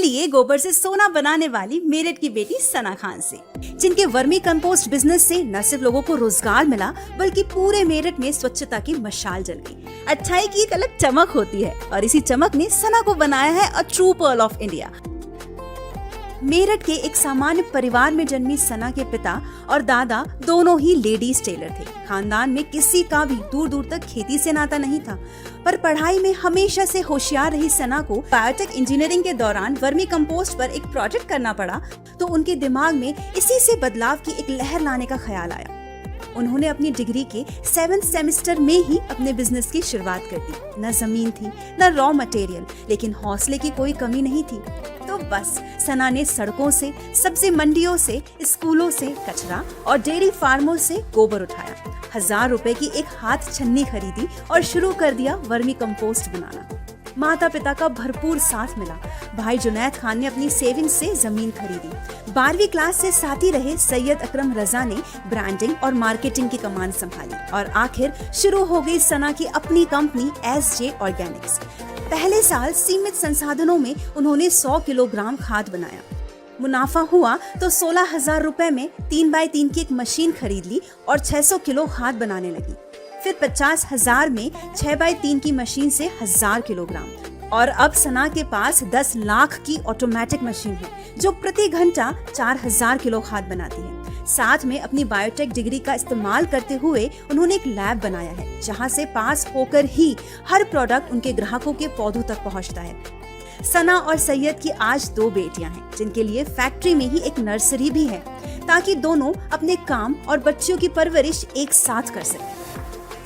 चलिए गोबर से सोना बनाने वाली मेरठ की बेटी सना खान से, जिनके वर्मी कंपोस्ट बिजनेस से न सिर्फ लोगों को रोजगार मिला बल्कि पूरे मेरठ में स्वच्छता की मशाल जल गई। अच्छाई की एक अलग चमक होती है और इसी चमक ने सना को बनाया है a true pearl of India. Meerut के एक सामान्य परिवार में जन्मी सना के पिता और दादा दोनों ही लेडीज टेलर थे। खानदान में किसी का भी दूर दूर तक खेती से नाता नहीं था, पर पढ़ाई में हमेशा से होशियार रही सना को बायोटेक इंजीनियरिंग के दौरान वर्मी कंपोस्ट पर एक प्रोजेक्ट करना पड़ा तो उनके दिमाग में इसी से बदलाव की एक लहर लाने का ख्याल आया। उन्होंने अपनी डिग्री के 7th सेमेस्टर में ही अपने बिजनेस की शुरुआत कर दी। न जमीन थी न रॉ मटेरियल, लेकिन हौसले की कोई कमी नहीं थी। तो बस सना ने सड़कों से, सब्जी मंडियों से, स्कूलों से कचरा और डेयरी फार्मों से गोबर उठाया। 1000 रुपए की एक हाथ छन्नी खरीदी और शुरू कर दिया वर्मी कंपोस्ट बनाना। माता पिता का भरपूर साथ मिला। भाई जुनैद खान ने अपनी सेविंग्स से जमीन खरीदी। 12वीं क्लास से साथी रहे सैयद अकरम रजा ने ब्रांडिंग और मार्केटिंग की कमान संभाली और आखिर शुरू हो गई सना की अपनी कंपनी SJ ऑर्गेनिक्स। पहले साल सीमित संसाधनों में उन्होंने 100 किलोग्राम खाद बनाया। मुनाफा हुआ तो 16,000 रुपए में 3x3 की एक मशीन खरीद ली और 600 किलो खाद बनाने लगी। फिर 50,000 में 6x3 की मशीन से 1000 किलोग्राम और अब सना के पास 10 लाख की ऑटोमेटिक मशीन है जो प्रति घंटा 4000 किलो खाद बनाती है। साथ में अपनी बायोटेक डिग्री का इस्तेमाल करते हुए उन्होंने एक लैब बनाया है जहां से पास होकर ही हर प्रोडक्ट उनके ग्राहकों के पौधों तक पहुंचता है। सना और सैयद की आज 2 बेटियां हैं जिनके लिए फैक्ट्री में ही एक नर्सरी भी है ताकि दोनों अपने काम और बच्चों की परवरिश एक साथ कर सकें।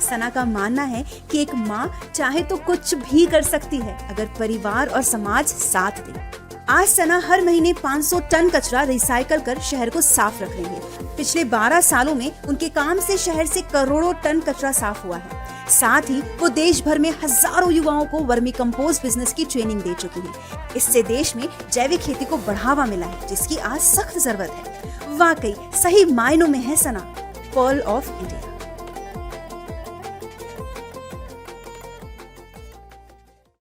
सना का मानना है कि एक माँ चाहे तो कुछ भी कर सकती है अगर परिवार और समाज साथ दे। आज सना हर महीने 500 टन कचरा रिसाइकल कर शहर को साफ रख रही है। पिछले 12 सालों में उनके काम से शहर से करोड़ों टन कचरा साफ हुआ है। साथ ही वो देश भर में हजारों युवाओं को वर्मी कंपोस्ट बिजनेस की ट्रेनिंग दे चुकी है। इससे देश में जैविक खेती को बढ़ावा मिला है जिसकी आज सख्त जरूरत है। वाकई सही मायनों में है सना पर्ल ऑफ इंडिया।